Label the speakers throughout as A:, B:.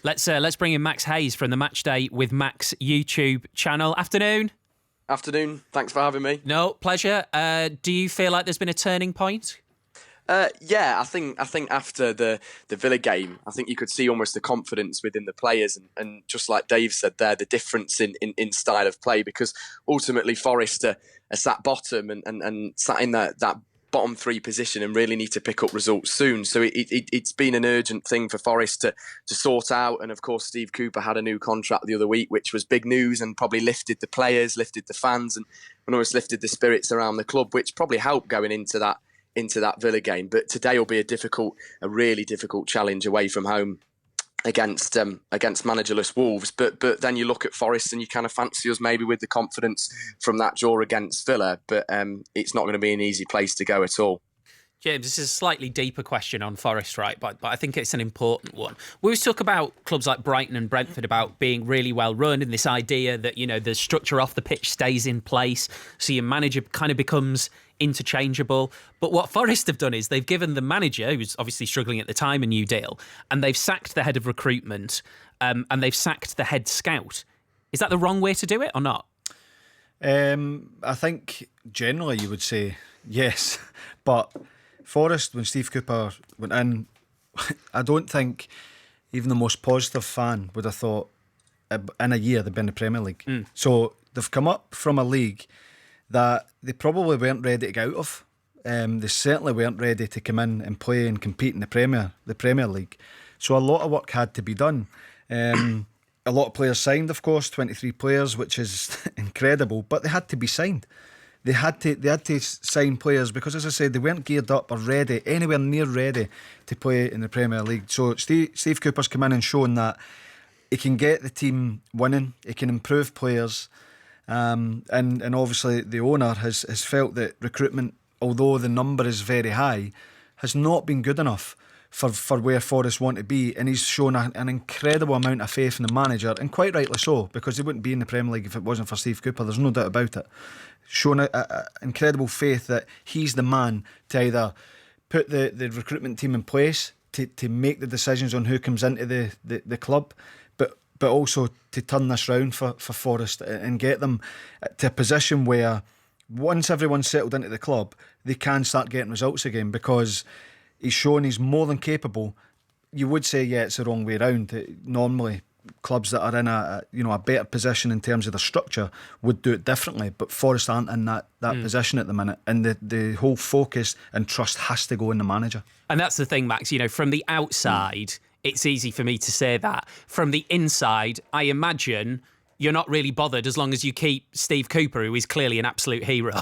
A: Let's bring in Max Hayes from the Matchday with Max YouTube channel. Afternoon.
B: Afternoon. Thanks for having me.
A: No, pleasure. Do you feel like there's been a turning point?
B: Yeah, I think after the Villa game, I think you could see almost the confidence within the players, and just like Dave said there, the difference in style of play, because ultimately Forest are sat bottom and sat in that bottom three position and really need to pick up results soon. So it's been an urgent thing for Forest to sort out. And of course, Steve Cooper had a new contract the other week, which was big news and probably lifted the players, lifted the fans, and almost lifted the spirits around the club, which probably helped going into that Villa game. But today will be a really difficult challenge away from home against managerless Wolves. But then you look at Forest and you kind of fancy us maybe with the confidence from that draw against Villa. But it's not going to be an easy place to go at all.
A: James, this is a slightly deeper question on Forest, right? But I think it's an important one. We always talk about clubs like Brighton and Brentford about being really well run, and this idea that, you know, the structure off the pitch stays in place, so your manager kind of becomes interchangeable. But what Forest have done is they've given the manager, who was obviously struggling at the time, a new deal, and they've sacked the head of recruitment, and they've sacked the head scout. Is that the wrong way to do it or not?
C: I think generally you would say yes, but Forest, when Steve Cooper went in, I don't think even the most positive fan would have thought in a year they'd been in the Premier League. So they've come up from a league that they probably weren't ready to get out of. They certainly weren't ready to come in and play and compete in the Premier League. So a lot of work had to be done. A lot of players signed, of course, 23 players, which is incredible, but they had to be signed. They had to sign players because, as I said, they weren't geared up or ready, anywhere near ready to play in the Premier League. So Steve Cooper's come in and shown that he can get the team winning, he can improve players, and obviously the owner has felt that recruitment, although the number is very high, has not been good enough for where Forest want to be, and he's shown an incredible amount of faith in the manager, and quite rightly so, because he wouldn't be in the Premier League if it wasn't for Steve Cooper. There's no doubt about it. Shown an incredible faith that he's the man to either put the recruitment team in place, to make the decisions on who comes into the club, but also to turn this round for Forest and get them to a position where once everyone's settled into the club, they can start getting results again, because he's shown he's more than capable. You would say, yeah, it's the wrong way around. Normally, clubs that are in a better position in terms of the structure would do it differently, but Forest aren't in that position at the minute, and the whole focus and trust has to go in the manager.
A: And that's the thing, Max, you know, from the outside, it's easy for me to say that. From the inside, I imagine you're not really bothered as long as you keep Steve Cooper, who is clearly an absolute hero.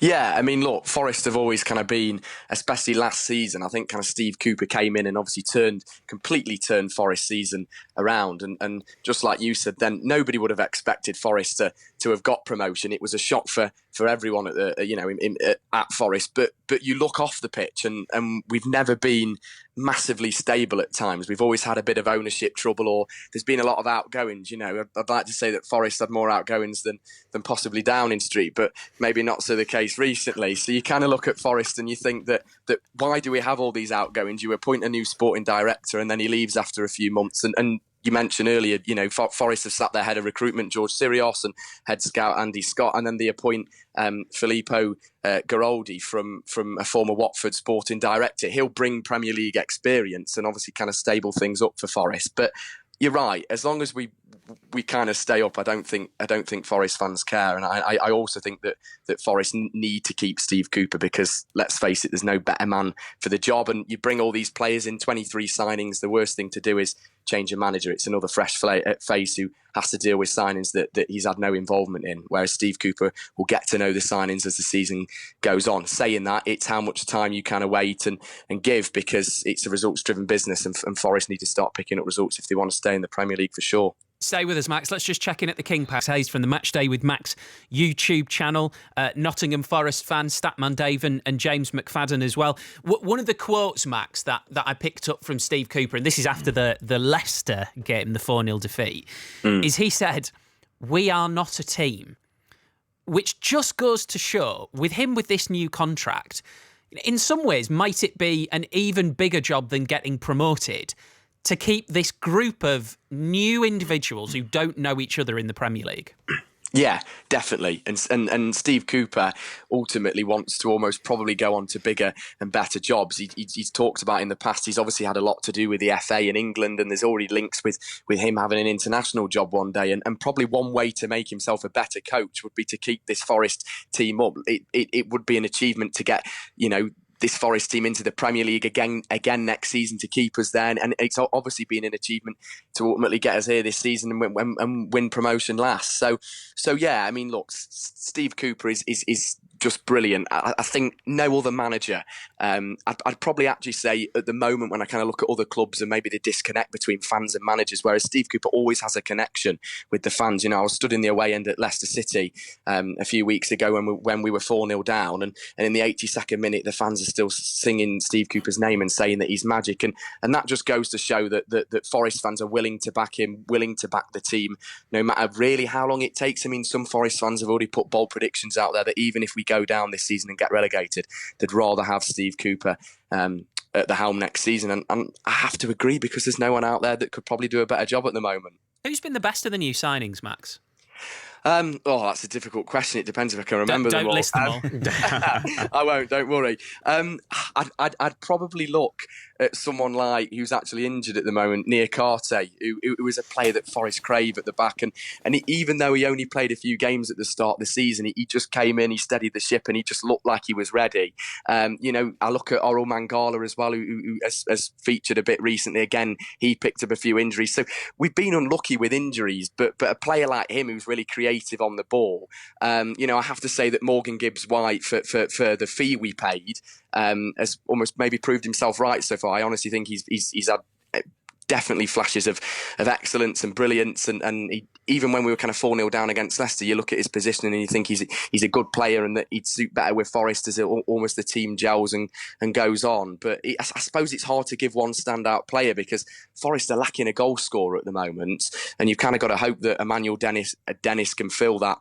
B: Yeah, I mean, look, Forest have always kind of been, especially last season, I think kind of Steve Cooper came in and obviously completely turned Forest season around. And just like you said, then nobody would have expected Forest to have got promotion. It was a shock for everyone at Forest. But you look off the pitch and we've never been massively stable at times. We've always had a bit of ownership trouble, or there's been a lot of outgoings. You know, I'd like to say that Forest had more outgoings than possibly Downing Street, but maybe not so the case recently. So you kind of look at Forest and you think that why do we have all these outgoings? You appoint a new sporting director and then he leaves after a few months, and you mentioned earlier, you know, Forest have sat their head of recruitment, George Sirios, and head scout Andy Scott, and then they appoint Filippo Garoldi from a former Watford sporting director. He'll bring Premier League experience and obviously kind of stable things up for Forest. But you're right, as long as we kind of stay up, I don't think Forest fans care, and I also think that Forest need to keep Steve Cooper, because let's face it, there's no better man for the job. And you bring all these players in, 23 signings. The worst thing to do is change a manager. It's another fresh face who has to deal with signings that he's had no involvement in, whereas Steve Cooper will get to know the signings as the season goes on. Saying that, it's how much time you kind of wait and give, because it's a results-driven business, and Forest need to start picking up results if they want to stay in the Premier League for sure.
A: Stay with us, Max. Let's just check in at the King Pass. Hayes from the Matchday with Max YouTube channel. Nottingham Forest fan, Statman Dave and James McFadden as well. One of the quotes, Max, that I picked up from Steve Cooper, and this is after the Leicester game, the 4-0 defeat, is he said, "We are not a team," which just goes to show, with him with this new contract, in some ways, might it be an even bigger job than getting promoted to keep this group of new individuals who don't know each other in the Premier League?
B: Yeah, definitely. And Steve Cooper ultimately wants to almost probably go on to bigger and better jobs. He's talked about in the past, he's obviously had a lot to do with the FA in England, and there's already links with him having an international job one day. And probably one way to make himself a better coach would be to keep this Forest team up. It would be an achievement to get, this Forest team into the Premier League again next season, to keep us there, and it's obviously been an achievement to ultimately get us here this season and win promotion last. So yeah, I mean, look, Steve Cooper is just brilliant. I think no other manager. I'd probably actually say at the moment, when I kind of look at other clubs and maybe the disconnect between fans and managers, whereas Steve Cooper always has a connection with the fans. I was stood in the away end at Leicester City a few weeks ago when we were 4-0 down, and in the 82nd minute, the fans are still singing Steve Cooper's name and saying that he's magic, and that just goes to show that Forest fans are willing to back him, willing to back the team, no matter really how long it takes. I mean, some Forest fans have already put bold predictions out there that even if we go down this season and get relegated, they'd rather have Steve Cooper at the helm next season. And I have to agree, because there's no one out there that could probably do a better job at the moment.
A: Who's been the best of the new signings, Max?
B: That's a difficult question. It depends if I can remember them all.
A: Don't list them all.
B: I won't. Don't worry. I'd probably look at someone like who's actually injured at the moment, Nia Karte, who is a player that Forest crave at the back, and even though he only played a few games at the start of the season, he just came in, he steadied the ship, and he just looked like he was ready. I look at Oral Mangala as well, who has featured a bit recently. Again, he picked up a few injuries, so we've been unlucky with injuries. But a player like him who's really creative on the ball, I have to say that Morgan Gibbs-White for the fee we paid has almost maybe proved himself right so far. I honestly think he's had definitely flashes of excellence and brilliance, and even when we were kind of 4-0 down against Leicester, you look at his positioning and you think he's a good player and that he'd suit better with Forest as almost the team gels and goes on. But I suppose it's hard to give one standout player, because Forest are lacking a goal scorer at the moment, and you've kind of got to hope that Emmanuel Dennis can fill that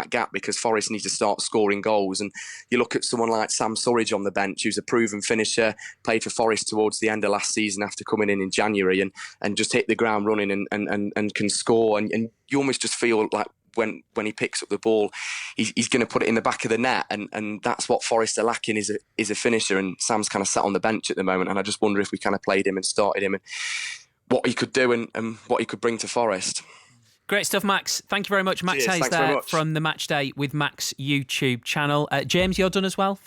B: gap, because Forest need to start scoring goals. And you look at someone like Sam Surridge on the bench, who's a proven finisher, played for Forest towards the end of last season after coming in January, and just hit the ground running and can score, and you almost just feel like when he picks up the ball, he's going to put it in the back of the net, and that's what Forest are lacking, is a finisher. And Sam's kind of sat on the bench at the moment, and I just wonder if we kind of played him and started him, and what he could do and what he could bring to Forest.
A: Great stuff, Max. Thank you very much. Max Hayes there from the Matchday with Max YouTube channel. James, you're done as well.